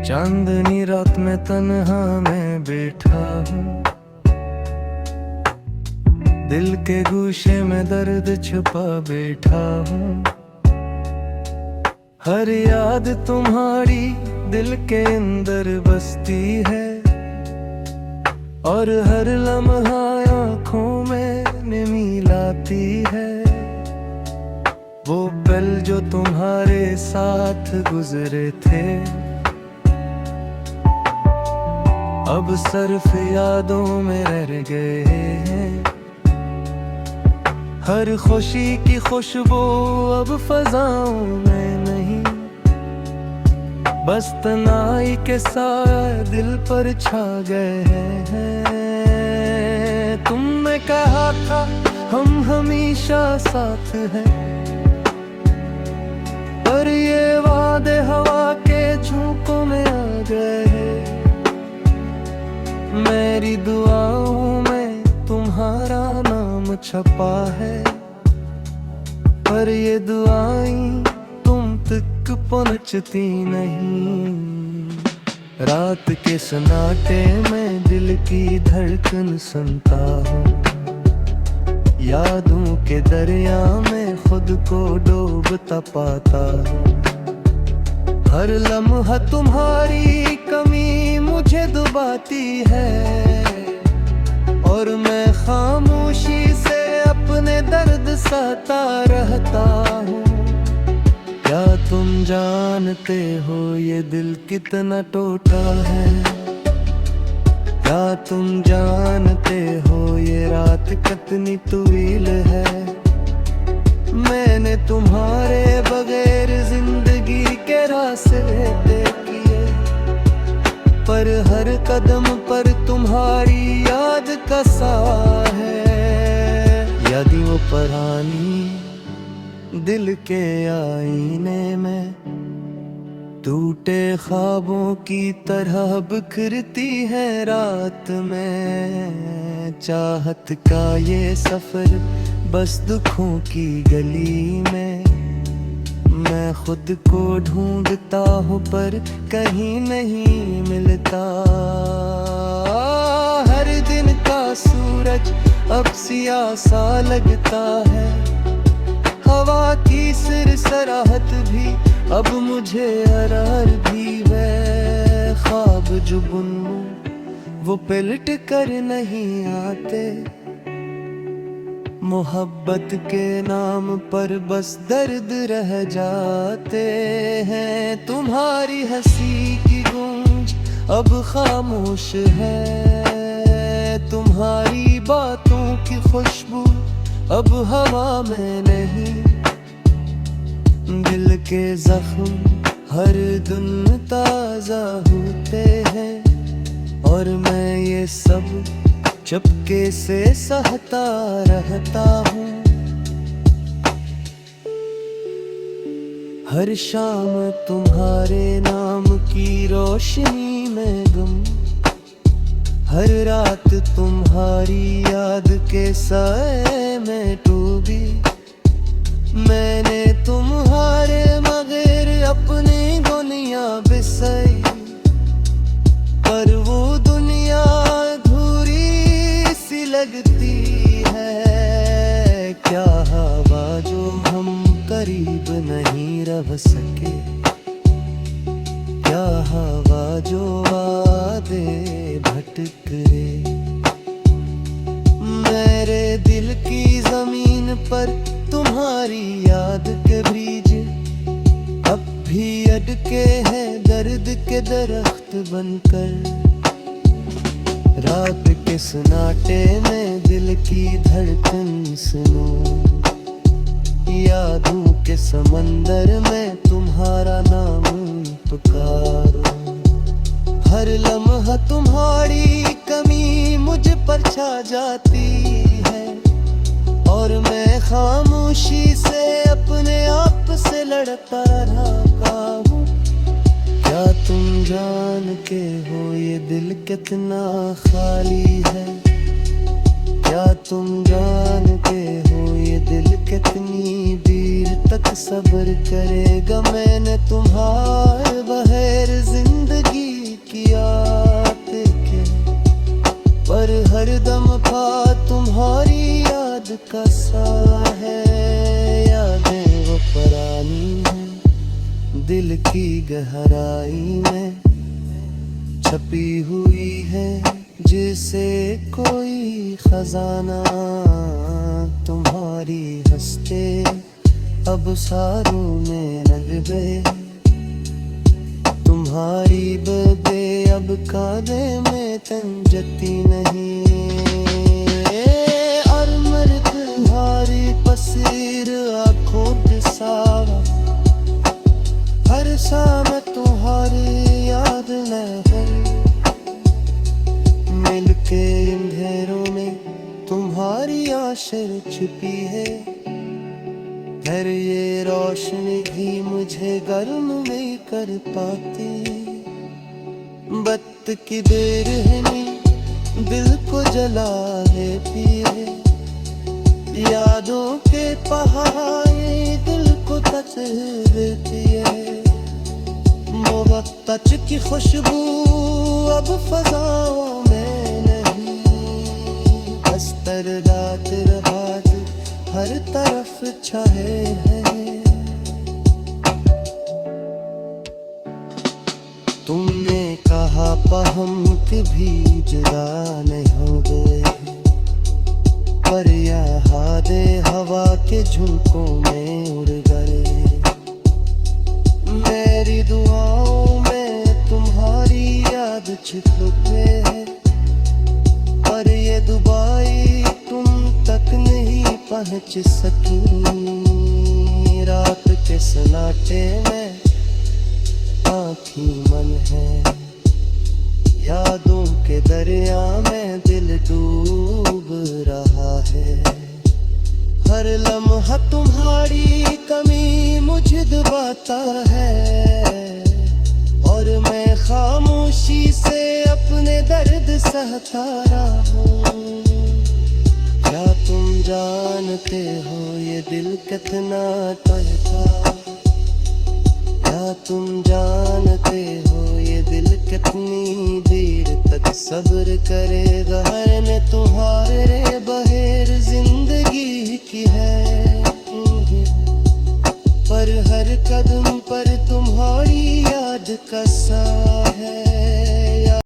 चांदनी रात में तन्हा मैं बैठा हूँ, दिल के गूशे में दर्द छुपा बैठा हूँ। हर याद तुम्हारी दिल के अंदर बसती है, और हर लम्हा आँखों में नमी लाती है। वो पल जो तुम्हारे साथ गुजरे थे, अब सिर्फ यादों में रह गए हैं। हर खुशी की खुशबू अब फजाओं में नहीं, बस तन्हाई के साए दिल पर छा गए हैं। तुमने कहा था हम हमेशा साथ हैं, पर ये वादे हवा के झोंकों में आ गए हैं। मेरी दुआओं में तुम्हारा नाम छपा है, पर ये दुआएं तुम तक पहुंचती नहीं। रात के सन्नाटे में दिल की धड़कन सुनता हूँ, यादों के दरिया में खुद को डूबता पाता हूँ। हर लम्हा तुम्हारी कमी मुझे डुबाती है, और मैं खामोशी से अपने दर्द सहता रहता हूँ। क्या तुम जानते हो ये दिल कितना टूटा है? क्या तुम जानते हो ये रात कितनी तवील है? मैंने तुम्हारे बगैर जिंदगी के रास्ते तय किए, पर हर कदम पर तुम्हारी याद का साया है। यदि वो पुरानी दिल के आईने में टूटे ख्वाबों की तरह बिखरती है रात में। चाहत का ये सफर बस दुखों की गली में, मैं खुद को ढूंढता हूँ पर कहीं नहीं मिलता। हर दिन का सूरज अब सियाह सा लगता है, हवा की सिरसराहट भी अब मुझे अरार भी है। ख्वाब जो बुनूं वो पलट कर नहीं आते, मोहब्बत के नाम पर बस दर्द रह जाते हैं। तुम्हारी हंसी की गूंज अब खामोश है, तुम्हारी बातों की खुशबू अब हवा में नहीं। दिल के जख्म हर दिन ताजा होते हैं, और मैं ये सब चुपके से सहता रहता हूँ। हर शाम तुम्हारे नाम की रोशनी में गम, हर रात तुम्हारी याद के साए में डूबी। मैंने तुम्हारे मगर अपनी दुनिया बिसाई, पर वो दुनिया अधूरी सी लगती है। क्या हवा जो हम करीब नहीं रह सके, क्या हवा जो वादे भटक रे। मेरे दिल की जमीन पर तुम्हारी याद के बीज अब भी अटके हैं दर्द के दरख्त बनकर। रात के सन्नाटे में दिल की धड़कन सुनो, यादों के समंदर में तुम्हारा नाम पुकारो। हर लम्हा तुम्हारी कमी मुझ पर छा जाती है, और मैं खामोशी से अपने आप से लड़ता रहता हूँ। क्या तुम जान के हो ये दिल कितना खाली है? क्या तुम जान के हो ये दिल कितनी देर तक सब्र करेगा। मैंने तुम्हारे बगैर जिंदगी किया के, पर हर दम पा तुम्हारी याद का सा है। यादें वो पुरानी हैं, दिल की गहराई में छपी हुई है, जिसे कोई खजाना। तुम्हारी हंसते अब सारों में रह गए, तुम्हारी बदे अब कांधे में तंजती नहीं। और मर तुम्हारी पसीर आँखों दिसावा, हर शाम तुम्हारी याद में मिल के अंधेरों में तुम्हारी आशर छुपी है। फिर ये रोशनी भी मुझे गर्म नहीं कर पाती। बत की बेरहमी दिल को जला देती है, यादों के पहाड़ दिल को तच देती है। मोहब्बत की खुशबू अब फजाओं में नहीं, बस रात रात हर तरफ छाए हैं। तुमने कहा हम कभी जुदा नहीं होंगे, पर यादें हवा के झुंकों में उड़ गए। मेरी दुआओं में तुम्हारी याद छिपके है, पर ये दुबाई तुम तक नहीं पहुंच सकी। रात के सन्नाटे में आँखी मन है, यादों के दरिया में दिल डूब रहा है। हर लम्हा तुम्हारी कमी मुझे दबाता है, और मैं खामोशी से अपने दर्द सहता रहा हूँ। क्या तुम जानते हो ये दिल कितना टूटा? क्या तुम जानते हो ये दिल कितनी देर तक सब्र करेगा? मैंने तुम्हारे बगैर जिंदगी की है, पर हर कदम पर तुम्हारी याद का सा है।